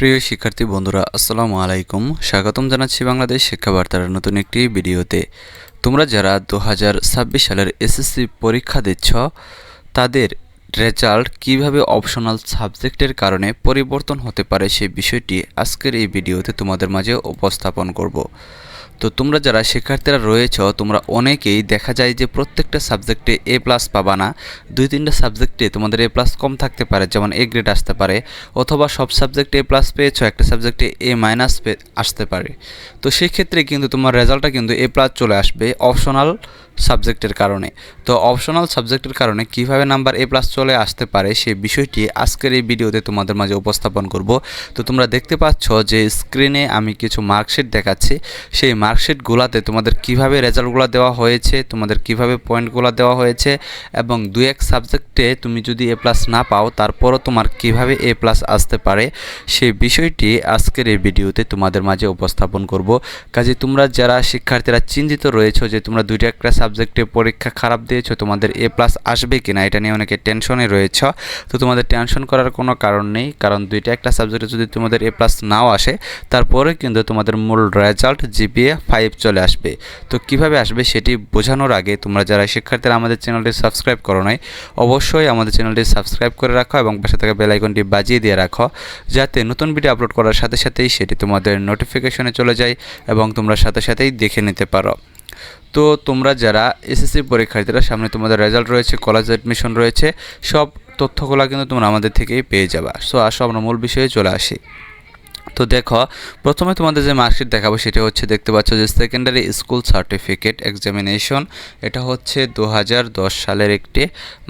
প্রিয় শিক্ষার্থী বন্ধুরা, আসসালামু আলাইকুম। স্বাগতম জানাচ্ছি বাংলাদেশ শিক্ষা বার্তার নতুন একটি ভিডিওতে। তোমরা যারা 2026 সালের এসএসসি পরীক্ষা দিচ্ছ, তাদের রেজাল্ট কিভাবে অপশনাল সাবজেক্টের কারণে পরিবর্তন হতে পারে সেই বিষয়টি আজকের এই ভিডিওতে তোমাদের মাঝে উপস্থাপন করব। তো তোমরা যারা শিক্ষার্থীরা রয়েছ, তোমরা অনেকেই দেখা যায় যে প্রত্যেকটা সাবজেক্টে এ প্লাস পাবা না, 2-3টা সাবজেক্টে তোমাদের এ প্লাস কম থাকতে পারে, যেমন এ গ্রেড আসতে পারে, অথবা সব সাবজেক্টে এ প্লাস পেয়েছো, একটা সাবজেক্টে এ মাইনাস আসতে পারে। তো সেই ক্ষেত্রে কিন্তু তোমার রেজাল্টটা কিন্তু এ প্লাস চলে আসবে অপশনাল সাবজেক্টের কারণে। তো অপশনাল সাবজেক্টের কারণে কিভাবে নাম্বার এ প্লাস চলে আসতে পারে সেই বিষয়টি আজকের এই ভিডিওতে তোমাদের মাঝে উপস্থাপন করব। তো তোমরা দেখতে পাচ্ছ যে স্ক্রিনে আমি কিছু মার্কশিট দেখাচ্ছি, সেই মার্কশিটগুলোতে তোমাদের কিভাবে রেজাল্টগুলো দেওয়া হয়েছে, তোমাদের কিভাবে পয়েন্টগুলো দেওয়া হয়েছে, এবং 2-1 সাবজেক্টে তুমি যদি এ প্লাস না পাও তারপরও তোমার কিভাবে এ প্লাস আসতে পারে সেই বিষয়টি আজকের এই ভিডিওতে তোমাদের মাঝে উপস্থাপন করব। কাজে তোমরা যারা শিক্ষার্থীরা চিন্তিত রয়েছে যে তোমরা 2-1 সাবজেক্টে পরীক্ষা খারাপ দিয়েছো, তোমাদের এ প্লাস আসবে কিনা এটা নিয়ে অনেকে টেনশনে রয়েছ, তো তোমাদের টেনশন করার কোনো কারণ নেই। কারণ 2-1 সাবজেক্টে যদি তোমাদের এ প্লাস নাও আসে, তারপরে কিন্তু তোমাদের মূল রেজাল্ট জিপিএ 5 চলে আসবে। তো কিভাবে আসবে সেটি বোঝানোর আগে তোমরা যারা শিক্ষার্থীরা আমাদের চ্যানেলটি সাবস্ক্রাইব করো নাই, অবশ্যই আমাদের চ্যানেলটি সাবস্ক্রাইব করে রাখো এবং পাশে থাকা বেল আইকনটি বাজিয়ে দিয়ে রাখো, যাতে নতুন ভিডিও আপলোড করার সাথে সাথেই সেটি তোমাদের নোটিফিকেশনে চলে যায় এবং তোমরা সাথে সাথেই দেখে নিতে পারো। তো তোমরা যারা এসএসসি পরীক্ষার্থীরা, সামনে তোমাদের রেজাল্ট রয়েছে, কলেজ অ্যাডমিশন রয়েছে, সব তথ্যগুলো কিন্তু তোমরা আমাদের থেকেই পেয়ে যাবা। সো আসো আমরা মূল বিষয়ে চলে আসি। তো দেখো, প্রথমে তোমাদের যে মার্কশিট দেখাবো সেটা হচ্ছে, দেখতে পাচ্ছ যে সেকেন্ডারি স্কুল সার্টিফিকেট এক্সামিনেশন, এটা হচ্ছে 2010 সালের একটি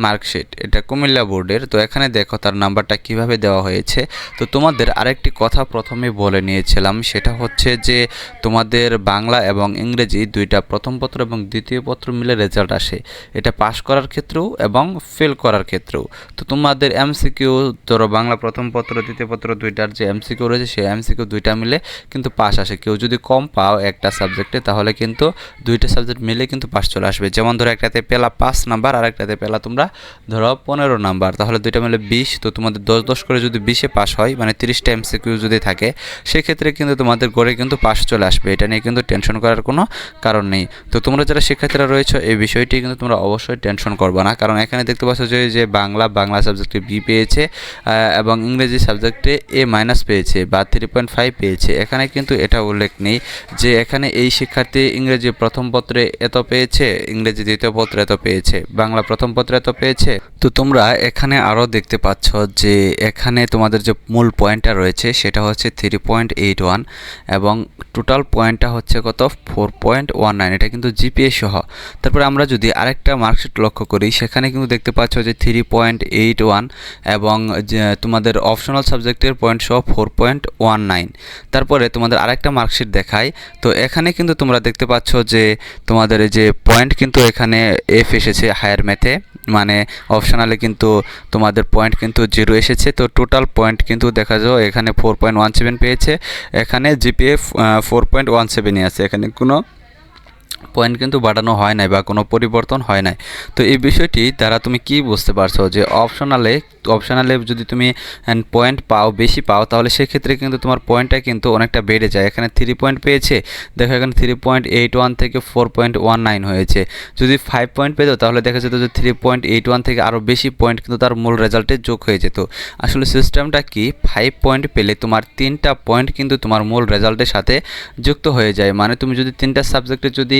মার্কশিট, এটা কুমিল্লা বোর্ডের। তো এখানে দেখো তার নাম্বারটা কিভাবে দেওয়া হয়েছে। তো তোমাদের আরেকটি কথা প্রথমে বলে নিয়েছিলাম, সেটা হচ্ছে যে তোমাদের বাংলা এবং ইংরেজি দুইটা প্রথম পত্র এবং দ্বিতীয় পত্র মিলে রেজাল্ট আসে, এটা পাস করার ক্ষেত্রেও এবং ফেল করার ক্ষেত্রেও। তো তোমাদের এমসিকিউ, ধরো বাংলা প্রথম পত্র দ্বিতীয় পত্র দুইটার যে এমসিকিউ রয়েছে, সেই এমসিকিউ দুইটা মিলে কিন্তু পাস আসে। কেউ যদি কম পাও একটা সাবজেক্টে, তাহলে কিন্তু 2টা সাবজেক্ট মিলে কিন্তু পাস চলে আসবে। যেমন ধরো একটাতে পেলা 5 নাম্বার আর একটাতে পেলা তোমরা ধরো 15 নাম্বার, তাহলে দুইটা মিলে 20। তো তোমাদের 10-10 করে যদি 20-এ পাস হয়, মানে 30টা এমসিকিউ যদি থাকে, সেক্ষেত্রে কিন্তু তোমাদের গড়ে কিন্তু পাস চলে আসবে। এটা নিয়ে কিন্তু টেনশন করার কোনো কারণ নেই। তো তোমরা যারা শিক্ষার্থীরা রয়েছে, এই বিষয়টি কিন্তু তোমরা অবশ্যই টেনশন করবে না, কারণ এখানে দেখতে পাচ্ছ যে বাংলা সাবজেক্টে বি পেয়েছে এবং ইংরেজি সাবজেক্টে এ মাইনাস পেয়েছে বা 3.5 পেয়েছে। এখানে কিন্তু এটা উল্লেখ নেই যে এখানে এই শিক্ষার্থী ইংরেজি প্রথম পত্রে এত পেয়েছে, ইংরেজি দ্বিতীয় পত্রে এত পেয়েছে, বাংলা প্রথম পত্রে এত পেয়েছে। তো তোমরা এখানে আরও দেখতে পাচ্ছ যে এখানে তোমাদের যে মূল পয়েন্টটা রয়েছে সেটা হচ্ছে 3.81 এবং টোটাল পয়েন্টটা হচ্ছে কত, 4.19, এটা কিন্তু জিপিএ সহ। তারপরে আমরা যদি আরেকটা মার্কশিট লক্ষ্য করি, সেখানে কিন্তু দেখতে পাচ্ছ যে 3.81 এবং তোমাদের অপশনাল সাবজেক্টের পয়েন্ট সহ 4.19। তারপরে তোমাদের আরেকটা মার্কশিট দেখায়। তো এখানে কিন্তু তোমরা দেখতে পাচ্ছ যে তোমাদের যে পয়েন্ট কিন্তু এখানে এফ এসেছে হায়ার ম্যাথে, মানে অপশনালে কিন্তু তোমাদের পয়েন্ট কিন্তু 0 এসেছে। তো টোটাল পয়েন্ট কিন্তু দেখা যাও এখানে 4.17 পেয়েছে, এখানে জিপিএ 4.17ই আছে, এখানে কোনো পয়েন্ট কিন্তু বাড়ানো হয় নাই বা কোনো পরিবর্তন হয় নাই। তো এই বিষয়টি দ্বারা তুমি কি বুঝতে পারছো যে অপশনালে যদি তুমি পয়েন্ট পাও, বেশি পাও, তাহলে সেক্ষেত্রে কিন্তু তোমার পয়েন্টটা কিন্তু অনেকটা বেড়ে যায়। এখানে 3 পয়েন্ট পেয়েছে, দেখো এখানে 3.81 থেকে 4.19 হয়েছে। যদি 5 পয়েন্ট পেতো তাহলে দেখা যেত যে 3.81 থেকে আরও বেশি পয়েন্ট কিন্তু তার মূল রেজাল্টে যোগ হয়ে যেত। আসলে সিস্টেমটা কি, 5 পয়েন্ট পেলে তোমার 3টা পয়েন্ট কিন্তু তোমার মূল রেজাল্টের সাথে যুক্ত হয়ে যায়। মানে তুমি যদি 3টা সাবজেক্টে যদি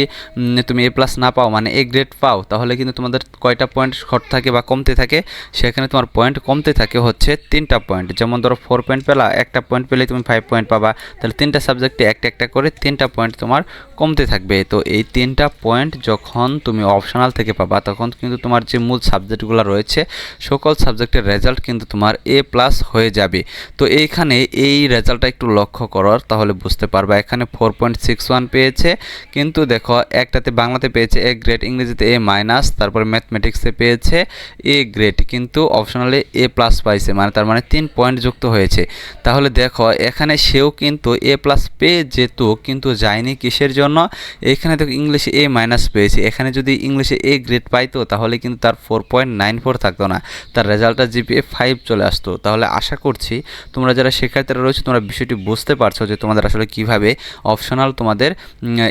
তুমি এ প্লাস না পাও, মানে এ গ্রেড পাও, তাহলে কিন্তু তোমাদের কয়টা পয়েন্ট শর্ট থাকে বা কমতে থাকে, সেখানে তোমার পয়েন্ট কমতে থাকে হচ্ছে 3টা পয়েন্ট। যেমন ধরো 4 পয়েন্ট পেলা, একটা পয়েন্ট পেলে তুমি 5 পয়েন্ট পাবা, তাহলে 3টা সাবজেক্টে একটা করে 3টা পয়েন্ট তোমার কমতে থাকবে। তো এই 3টা পয়েন্ট যখন তুমি অপশনাল থেকে পাবা, তখন কিন্তু তোমার যে মূল সাবজেক্টগুলো রয়েছে সকল সাবজেক্টের রেজাল্ট কিন্তু তোমার এ প্লাস হয়ে যাবে। তো এইখানে এই রেজাল্টটা একটু লক্ষ্য করো, তাহলে বুঝতে পারবা। এখানে 4.61 পেয়েছে, কিন্তু দেখো একটাতে বাংলাতে পেয়েছে এ গ্রেড, ইংরেজিতে এ মাইনাস, তারপরে ম্যাথমেটিক্সে পেয়েছে এ গ্রেড, কিন্তু অপশনালে এ প্লাস পাইছে, মানে তার মানে 3 পয়েন্ট যুক্ত হয়েছে। তাহলে দেখো এখানে সেও কিন্তু এ প্লাস পেয়ে যেত, কিন্তু যায়নি কিসের জন্য, জন্য এখানে দেখো ইংলিশে এ মাইনাস পেয়েছে, এখানে যদি ইংলিশে এ গ্রেড পাইতো তাহলে কিন্তু তার 4.94 থাকতো না, তার রেজাল্টটা জিপিএ 5 চলে আসতো। তাহলে আশা করছি তোমরা যারা শিক্ষার্থীরা রয়েছে তোমরা বিষয়টি বুঝতে পারছো যে তোমাদের আসলে কিভাবে অপশনাল তোমাদের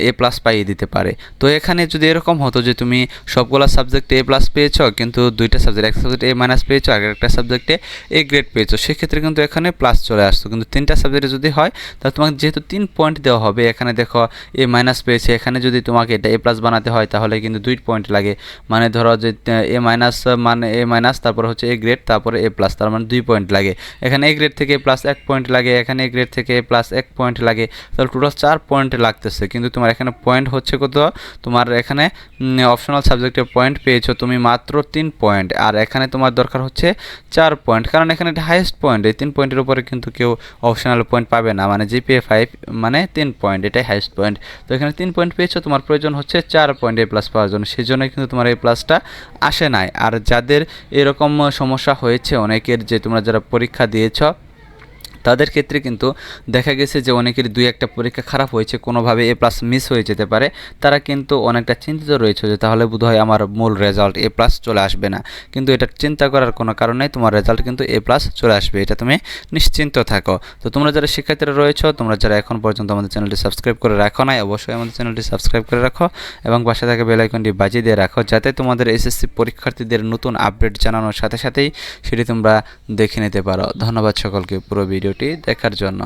এ প্লাস পাইয়ে দিতে পারে। তো এখানে যদি এরকম হতো যে তুমি সবগুলো সাবজেক্টে এ প্লাস পেয়েছো কিন্তু দুইটা সাবজেক্ট, একটা সাবজেক্টে এ মাইনাস পেয়েছো আর একটা সাবজেক্টে এ গ্রেড পেয়েছো, সেক্ষেত্রে কিন্তু এখানে প্লাস চলে আসতো। কিন্তু তিনটা সাবজেক্টে যদি হয় তাহলে তোমাকে যেহেতু 3 পয়েন্ট দেওয়া হবে, এখানে দেখো এ মাইনাস পেয়েছে, এখানে যদি তোমাকে এটা এ প্লাস বানাতে হয় তাহলে কিন্তু 2 পয়েন্ট লাগে। মানে ধরো যে এ মাইনাস মানে এ মাইনাস তারপর হচ্ছে এ গ্রেড তারপরে এ প্লাস, তার মানে 2 পয়েন্ট লাগে। এখানে এ গ্রেড থেকে প্লাস 1 পয়েন্ট লাগে, এখানে এ গ্রেড থেকে প্লাস 1 পয়েন্ট লাগে, তাহলে টোটাল 4 পয়েন্ট লাগতেছে। কিন্তু তোমার এখানে পয়েন্ট হচ্ছে কত, তোমার এখানে অপশনাল সাবজেক্টে পয়েন্ট পেয়েছো তুমি মাত্র 3 পয়েন্ট, আর এখানে তোমার দরকার হচ্ছে 4 পয়েন্ট, কারণ এখানে এটা হাইয়েস্ট পয়েন্ট। এই 3 পয়েন্টের উপরে কিন্তু কেউ অপশনাল পয়েন্ট পাবে না, মানে জিপিএ 5 মানে 3 পয়েন্ট, এটাই হাইয়েস্ট পয়েন্ট। তো এখানে 3 পয়েন্ট পেয়েছো, তোমার প্রয়োজন হচ্ছে 4 পয়েন্ট এ প্লাস পাওয়ার জন্য, সেই জন্য কিন্তু তোমার এ প্লাসটা আসে নাই। আর যাদের এরকম সমস্যা হয়েছে অনেকের, যে তোমরা যারা পরীক্ষা দিয়েছ তাদের ক্ষেত্রে কিন্তু দেখা গেছে যে অনেকের 2-1টা পরীক্ষা খারাপ হয়েছে, কোনোভাবে এ প্লাস মিস হয়ে যেতে পারে, তারা কিন্তু অনেকটা চিন্তিত রয়েছে যে তাহলে বোধহয় আমার মূল রেজাল্ট এ প্লাস চলে আসবে না। কিন্তু এটা চিন্তা করার কোনো কারণ নেই, তোমার রেজাল্ট কিন্তু এ প্লাস চলে আসবে, এটা তুমি নিশ্চিন্ত থাকো। তো তোমরা যারা শিক্ষার্থীরা রয়েছো, তোমরা যারা এখন পর্যন্ত আমাদের চ্যানেলটি সাবস্ক্রাইব করে রাখো নাই, অবশ্যই আমাদের চ্যানেলটি সাবস্ক্রাইব করে রাখো এবং পাশে থাকা বেল আইকনটি বাজিয়ে দিয়ে রাখো, যাতে তোমাদের এসএসসি পরীক্ষার্থীদের নতুন আপডেট জানানোর সাথে সাথেই সেটি তোমরা দেখে নিতে পারো। ধন্যবাদ সকলকে পুরো ভিডিওটি দেখার জন্য।